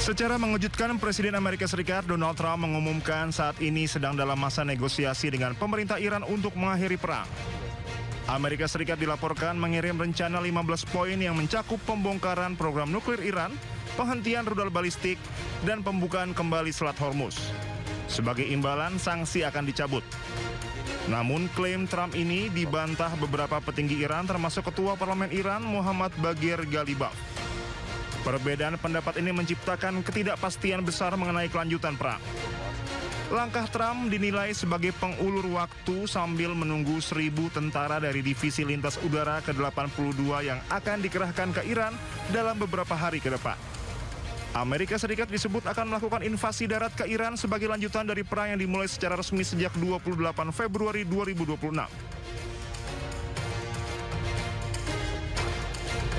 Secara mengejutkan, Presiden Amerika Serikat Donald Trump mengumumkan saat ini sedang dalam masa negosiasi dengan pemerintah Iran untuk mengakhiri perang. Amerika Serikat dilaporkan mengirim rencana 15 poin yang mencakup pembongkaran program nuklir Iran, penghentian rudal balistik, dan pembukaan kembali Selat Hormuz. Sebagai imbalan, sanksi akan dicabut. Namun klaim Trump ini dibantah beberapa petinggi Iran termasuk Ketua Parlemen Iran Muhammad Baghir Ghalibaf. Perbedaan pendapat ini menciptakan ketidakpastian besar mengenai kelanjutan perang. Langkah Trump dinilai sebagai pengulur waktu sambil menunggu 1.000 tentara dari Divisi Lintas Udara ke-82 yang akan dikerahkan ke Iran dalam beberapa hari ke depan. Amerika Serikat disebut akan melakukan invasi darat ke Iran sebagai lanjutan dari perang yang dimulai secara resmi sejak 28 Februari 2026.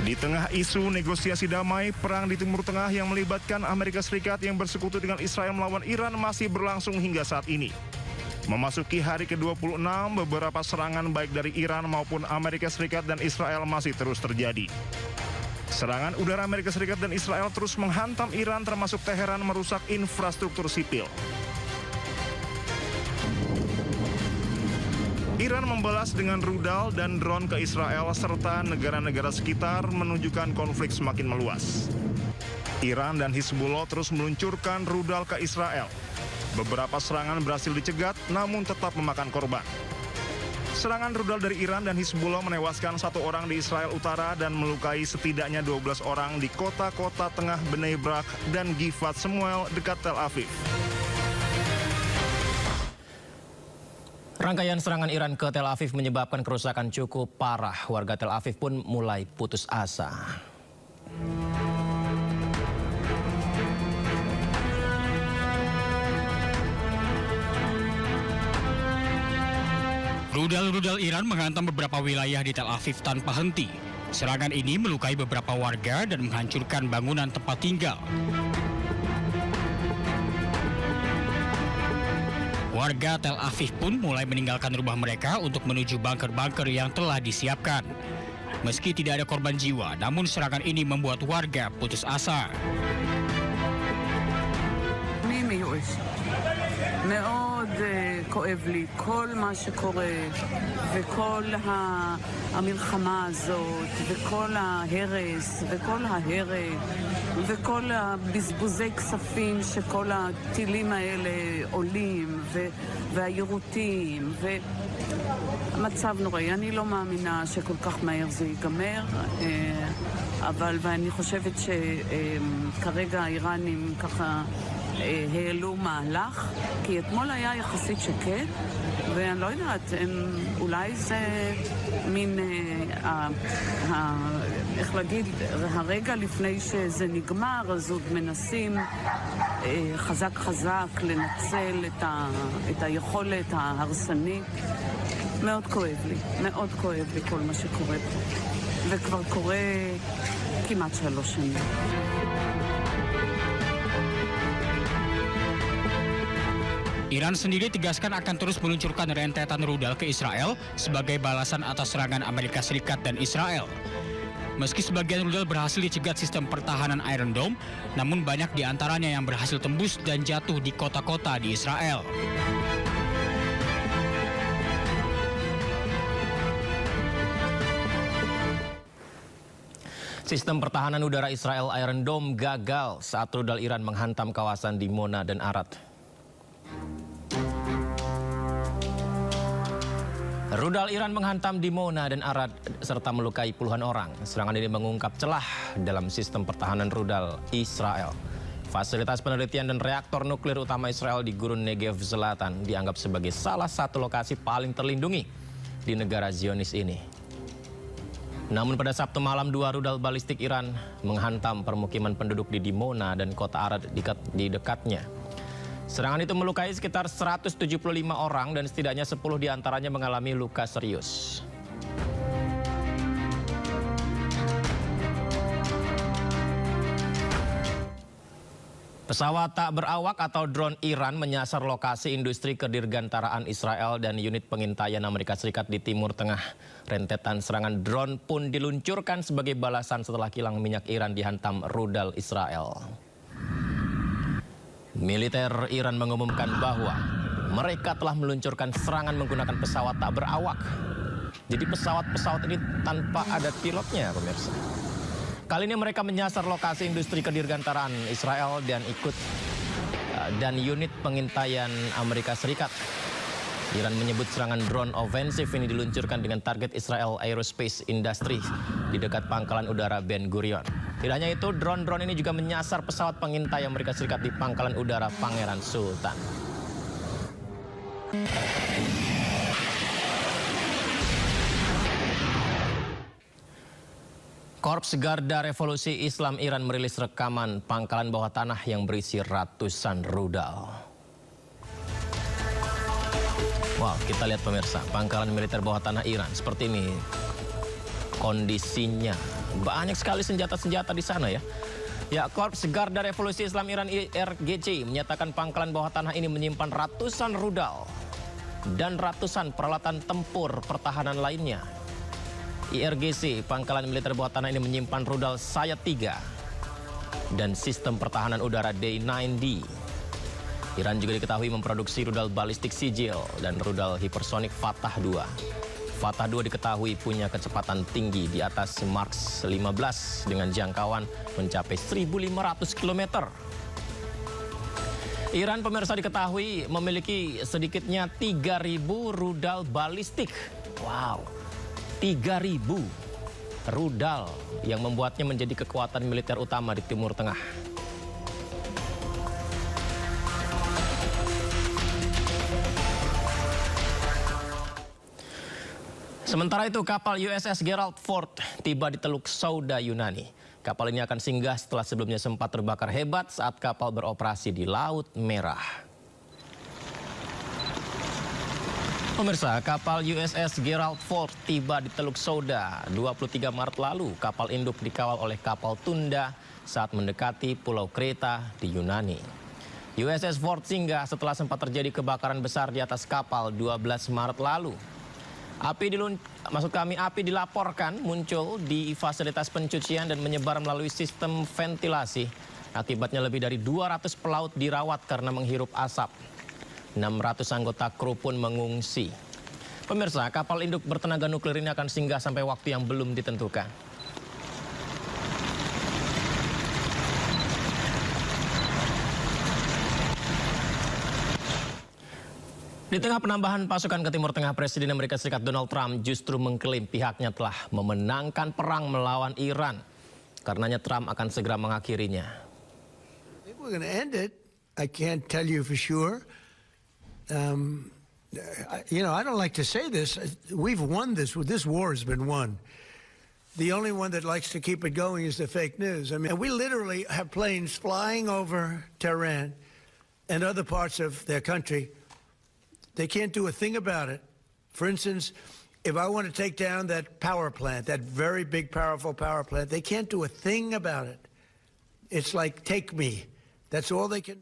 Di tengah isu negosiasi damai, perang di Timur Tengah yang melibatkan Amerika Serikat yang bersekutu dengan Israel melawan Iran masih berlangsung hingga saat ini. Memasuki hari ke-26, beberapa serangan baik dari Iran maupun Amerika Serikat dan Israel masih terus terjadi. Serangan udara Amerika Serikat dan Israel terus menghantam Iran termasuk Teheran merusak infrastruktur sipil. Iran membalas dengan rudal dan drone ke Israel serta negara-negara sekitar menunjukkan konflik semakin meluas. Iran dan Hizbullah terus meluncurkan rudal ke Israel. Beberapa serangan berhasil dicegat namun tetap memakan korban. Serangan rudal dari Iran dan Hizbullah menewaskan 1 orang di Israel Utara dan melukai setidaknya 12 orang di kota-kota tengah Bnei Brak dan Givat Shemuel dekat Tel Aviv. Rangkaian serangan Iran ke Tel Aviv menyebabkan kerusakan cukup parah. Warga Tel Aviv pun mulai putus asa. Rudal-rudal Iran menghantam beberapa wilayah di Tel Aviv tanpa henti. Serangan ini melukai beberapa warga dan menghancurkan bangunan tempat tinggal. Warga Tel Aviv pun mulai meninggalkan rumah mereka untuk menuju bunker-bunker yang telah disiapkan. Meski tidak ada korban jiwa, namun serangan ini membuat warga putus asa. מאוד כואב לי כל מה שקורה וכל המלחמה הזאת וכל ההרס וכל ההרג וכל הבזבוזי כספים שכל הטילים האלה עולים והיירוטים והמצב נוראי. אני לא מאמינה שכל כך מהר זה ייגמר, ואני חושבת שכרגע האיראנים ככה העלו מהלך, כי אתמול היה יחסית שקט, ואני לא יודעת, אולי זה מין, איך להגיד, הרגע לפני שזה נגמר, אז עוד מנסים חזק חזק לנצל את היכולת ההרסנית. מאוד כואב לי כל מה שקורה פה, וכבר קורה כמעט 3 שנים. Iran sendiri tegaskan akan terus meluncurkan rentetan rudal ke Israel sebagai balasan atas serangan Amerika Serikat dan Israel. Meski sebagian rudal berhasil dicegat sistem pertahanan Iron Dome, namun banyak di antaranya yang berhasil tembus dan jatuh di kota-kota di Israel. Sistem pertahanan udara Israel Iron Dome gagal saat rudal Iran menghantam kawasan Dimona dan Arad. Rudal Iran menghantam Dimona dan Arad serta melukai puluhan orang. Serangan ini mengungkap celah dalam sistem pertahanan rudal Israel. Fasilitas penelitian dan reaktor nuklir utama Israel di Gurun Negev Selatan dianggap sebagai salah satu lokasi paling terlindungi di negara Zionis ini. Namun pada Sabtu malam 2 rudal balistik Iran menghantam permukiman penduduk di Dimona dan kota Arad di dekatnya. Serangan itu melukai sekitar 175 orang dan setidaknya 10 diantaranya mengalami luka serius. Pesawat tak berawak atau drone Iran menyasar lokasi industri kedirgantaraan Israel dan unit pengintaian Amerika Serikat di Timur Tengah. Rentetan serangan drone pun diluncurkan sebagai balasan setelah kilang minyak Iran dihantam rudal Israel. Militer Iran mengumumkan bahwa mereka telah meluncurkan serangan menggunakan pesawat tak berawak. Jadi pesawat-pesawat ini tanpa ada pilotnya, pemirsa. Kali ini mereka menyasar lokasi industri kedirgantaraan Israel dan unit pengintaian Amerika Serikat. Iran menyebut serangan drone ofensif ini diluncurkan dengan target Israel Aerospace Industry di dekat pangkalan udara Ben Gurion. Tidak hanya itu, drone-drone ini juga menyasar pesawat pengintai Amerika Serikat di pangkalan udara Pangeran Sultan. Korps Garda Revolusi Islam Iran merilis rekaman pangkalan bawah tanah yang berisi ratusan rudal. Wow, kita lihat pemirsa, pangkalan militer bawah tanah Iran seperti ini kondisinya. Banyak sekali senjata-senjata di sana ya. Ya, Korps Garda Revolusi Islam Iran IRGC menyatakan pangkalan bawah tanah ini menyimpan ratusan rudal dan ratusan peralatan tempur pertahanan lainnya. IRGC, pangkalan militer bawah tanah ini menyimpan rudal Sayat 3 dan sistem pertahanan udara D9D. Iran juga diketahui memproduksi rudal balistik Sigil dan rudal hipersonik Fatah 2. Fatah 2 diketahui punya kecepatan tinggi di atas Mach 15 dengan jangkauan mencapai 1.500 km. Iran, pemirsa, diketahui memiliki sedikitnya 3.000 rudal balistik. Wow, 3.000 rudal yang membuatnya menjadi kekuatan militer utama di Timur Tengah. Sementara itu, kapal USS Gerald Ford tiba di Teluk Sauda, Yunani. Kapal ini akan singgah setelah sebelumnya sempat terbakar hebat saat kapal beroperasi di Laut Merah. Pemirsa, kapal USS Gerald Ford tiba di Teluk Sauda 23 Maret lalu. Kapal induk dikawal oleh kapal Tunda saat mendekati Pulau Kreta di Yunani. USS Ford singgah setelah sempat terjadi kebakaran besar di atas kapal 12 Maret lalu. Api dilaporkan muncul di fasilitas pencucian dan menyebar melalui sistem ventilasi. Akibatnya lebih dari 200 pelaut dirawat karena menghirup asap. 600 anggota kru pun mengungsi. Pemirsa, kapal induk bertenaga nuklir ini akan singgah sampai waktu yang belum ditentukan. Di tengah penambahan pasukan ke Timur Tengah, Presiden Amerika Serikat Donald Trump justru mengklaim pihaknya telah memenangkan perang melawan Iran. Karenanya Trump akan segera mengakhirinya. I think we're going to end it. I can't tell you for sure. I don't like to say this. We've won this. This war has been won. The only one that likes to keep it going is the fake news. I mean, we literally have planes flying over Tehran and other parts of their country. They can't do a thing about it. For instance, if I want to take down that power plant, that very big, powerful power plant, they can't do a thing about it. It's like, take me. That's all they can.